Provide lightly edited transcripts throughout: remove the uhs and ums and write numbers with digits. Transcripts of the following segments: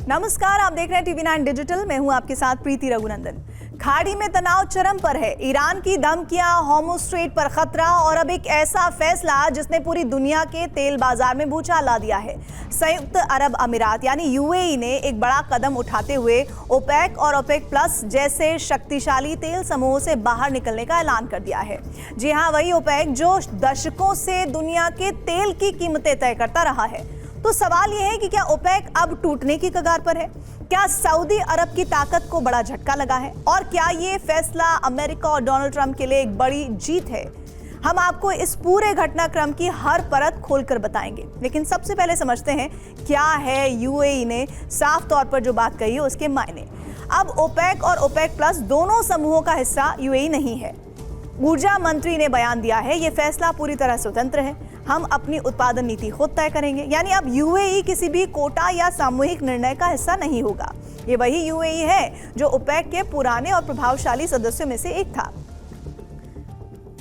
नमस्कार, आप देख रहे हैं टीवी9 डिजिटल। मैं हूं आपके साथ प्रीति रघुनंदन। खाड़ी में तनाव चरम पर है। ईरान की धमकियां, हॉर्मुज़ स्ट्रेट पर खतरा और अब एक ऐसा फैसला जिसने पूरी दुनिया के तेल बाजार में भूचाल ला दिया है। संयुक्त अरब अमीरात यानी यूएई ने एक बड़ा कदम उठाते हुए ओपेक और ओपेक प्लस जैसे शक्तिशाली तेल समूहों से बाहर निकलने का ऐलान कर दिया है। जी हाँ, वही ओपेक जो दशकों से दुनिया के तेल की कीमतें तय करता रहा है। तो सवाल यह है कि क्या ओपेक अब टूटने की कगार पर है? क्या सऊदी अरब की ताकत को बड़ा झटका लगा है? और क्या ये फैसला अमेरिका और डोनाल्ड ट्रंप के लिए एक बड़ी जीत है? हम आपको इस पूरे घटनाक्रम की हर परत खोलकर बताएंगे, लेकिन सबसे पहले समझते हैं क्या है यूएई ने साफ तौर पर जो बात कही है उसके मायने। अब ओपेक और ओपेक प्लस दोनों समूहों का हिस्सा यूएई नहीं है। ऊर्जा मंत्री ने बयान दिया है ये फैसला पूरी तरह स्वतंत्र है, हम अपनी उत्पादन नीति खुद तय करेंगे। यानी अब यूएई किसी भी कोटा या सामूहिक निर्णय का हिस्सा नहीं होगा। ये वही यूएई है जो ओपेक के पुराने और प्रभावशाली सदस्यों में से एक था।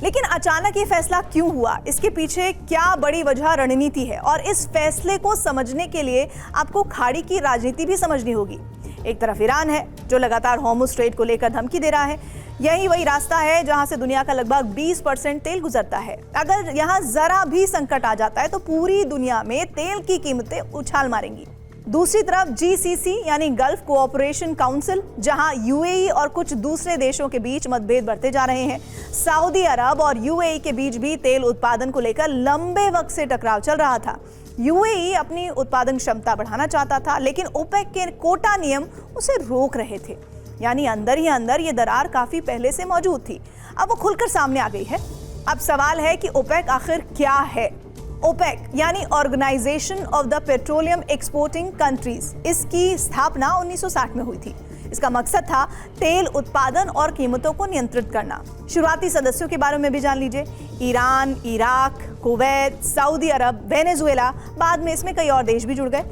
लेकिन अचानक ये फैसला क्यों हुआ? इसके पीछे क्या बड़ी वजह रणनीति है? और इस फैसले को समझने के लिए आपको खाड़ी की राजनीति भी समझनी होगी। एक तरफ ईरान है जो लगातार हॉर्मुज़ स्ट्रेट को लेकर धमकी दे रहा है। यही वही रास्ता है जहां से दुनिया का लगभग 20% तेल गुजरता है। अगर यहां जरा भी संकट आ जाता है तो पूरी दुनिया में तेल की कीमतें उछाल मारेंगी। दूसरी तरफ जीसीसी यानी गल्फ कोऑपरेशन काउंसिल, जहां यूएई और कुछ दूसरे देशों के बीच मतभेद बढ़ते जा रहे हैं। सऊदी अरब और यूएई के बीच भी तेल उत्पादन को लेकर लंबे वक्त से टकराव चल रहा था। यूएई अपनी उत्पादन क्षमता बढ़ाना चाहता था, लेकिन ओपेक के कोटा नियम उसे रोक रहे थे। यानी अंदर ही अंदर ये दरार काफी पहले से मौजूद थी, अब वो खुलकर सामने आ गई है। अब सवाल है कि ओपेक आखिर क्या है? ओपेक यानी organisation of the petroleum exporting countries, इसकी स्थापना 1960 में हुई थी। इसका मकसद था तेल उत्पादन और कीमतों को नियंत्रित करना। शुरुआती सदस्यों के बारे में भी जान लीजिए। ईरान, इराक, कुवैत, सऊदी अरब, वेनेजुएला, बाद में इसमें कई और देश भी जुड़ गए।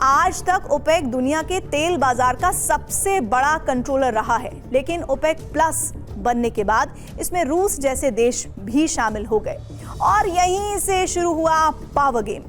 आज तक ओपेक दुनिया के तेल बाजार का सबसे बड़ा कंट्रोलर रहा है, लेकिन ओपेक प्लस बनने के बाद इसमें रूस जैसे देश भी शामिल हो गए और यहीं से शुरू हुआ पावर गेम।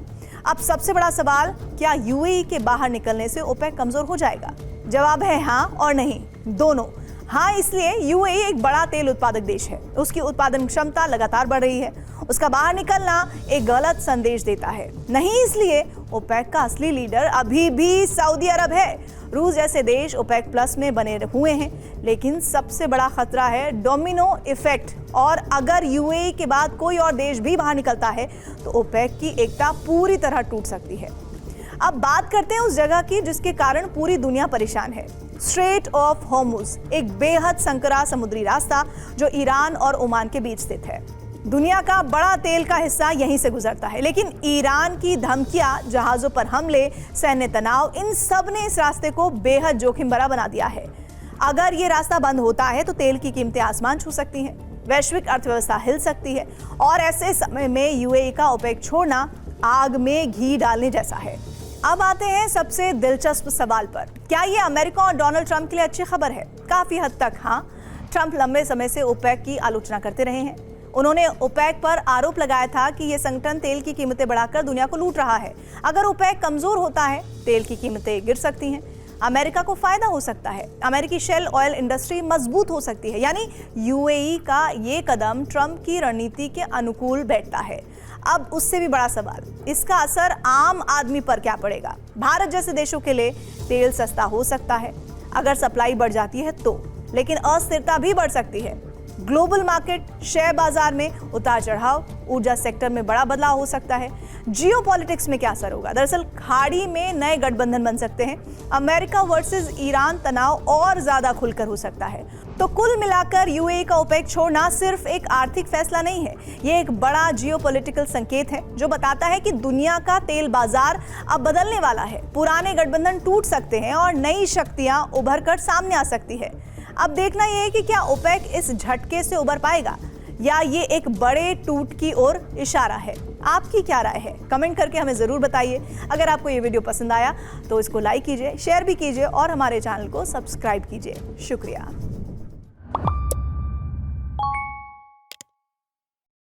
अब सबसे बड़ा सवाल, क्या यूएई के बाहर निकलने से ओपेक कमजोर हो जाएगा? जवाब है हाँ और नहीं, दोनों। हाँ, इसलिए यूएई एक बड़ा तेल उत्पादक देश है, उसकी उत्पादन क्षमता लगातार बढ़ रही है। उसका बाहर निकलना एक गलत संदेश देता है। नहीं, इसलिए ओपेक का असली लीडर अभी भी सऊदी अरब है। रूस जैसे देश ओपेक प्लस में बने हुए हैं, लेकिन सबसे बड़ा खतरा है डोमिनो इफेक्ट। और अगर यूएई के बाद कोई और देश भी बाहर निकलता है तो ओपेक की एकता पूरी तरह टूट सकती है। अब बात करते हैं उस जगह की जिसके कारण पूरी दुनिया परेशान है। स्ट्रेट ऑफ हॉर्मुज़, एक बेहद संकरा समुद्री रास्ता जो ईरान और ओमान के बीच स्थित है। दुनिया का बड़ा तेल का हिस्सा यहीं से गुजरता है, लेकिन ईरान की धमकियां, जहाजों पर हमले, सैन्य तनाव, इन सब ने इस रास्ते को बेहद जोखिम भरा बना दिया है। अगर ये रास्ता बंद होता है तो तेल की कीमतें आसमान छू सकती हैं, वैश्विक अर्थव्यवस्था हिल सकती है और ऐसे समय में यूएई का ओपेक छोड़ना आग में घी डालने जैसा है। अब आते हैं सबसे दिलचस्प सवाल पर, क्या ये अमेरिका और डोनाल्ड ट्रंप के लिए अच्छी खबर है? काफी हद तक हाँ। ट्रंप लंबे समय से ओपेक की आलोचना करते रहे हैं। उन्होंने ओपेक पर आरोप लगाया था कि यह संगठन तेल की कीमतें बढ़ाकर दुनिया को लूट रहा है। अगर ओपेक कमजोर होता है, तेल की कीमतें गिर सकती हैं, अमेरिका को फायदा हो सकता है, अमेरिकी शेल ऑयल इंडस्ट्री मजबूत हो सकती है। यानी यूएई का ये कदम ट्रंप की रणनीति के अनुकूल बैठता है। अब उससे भी बड़ा सवाल, इसका असर आम आदमी पर क्या पड़ेगा? भारत जैसे देशों के लिए तेल सस्ता हो सकता है अगर सप्लाई बढ़ जाती है तो, लेकिन अस्थिरता भी बढ़ सकती है। ग्लोबल मार्केट, शेयर बाजार में उतार चढ़ाव, ऊर्जा सेक्टर में बड़ा बदलाव हो सकता है। जियोपॉलिटिक्स में क्या असर होगा? दरअसल खाड़ी में नए गठबंधन बन सकते हैं। अमेरिका वर्सेस ईरान तनाव और ज्यादा खुलकर हो सकता है। तो कुल मिलाकर यूएई का ओपेक छोड़ना सिर्फ एक आर्थिक फैसला नहीं है, ये एक बड़ा जियोपॉलिटिकल संकेत है जो बताता है कि दुनिया का तेल बाजार अब बदलने वाला है। पुराने गठबंधन टूट सकते हैं और नई शक्तियां उभर कर सामने आ सकती है। अब देखना यह है कि क्या ओपेक इस झटके से उबर पाएगा या ये एक बड़े टूट की ओर इशारा है। आपकी क्या राय है? कमेंट करके हमें जरूर बताइए। अगर आपको ये वीडियो पसंद आया तो इसको लाइक कीजिए, शेयर भी कीजिए और हमारे चैनल को सब्सक्राइब कीजिए। शुक्रिया।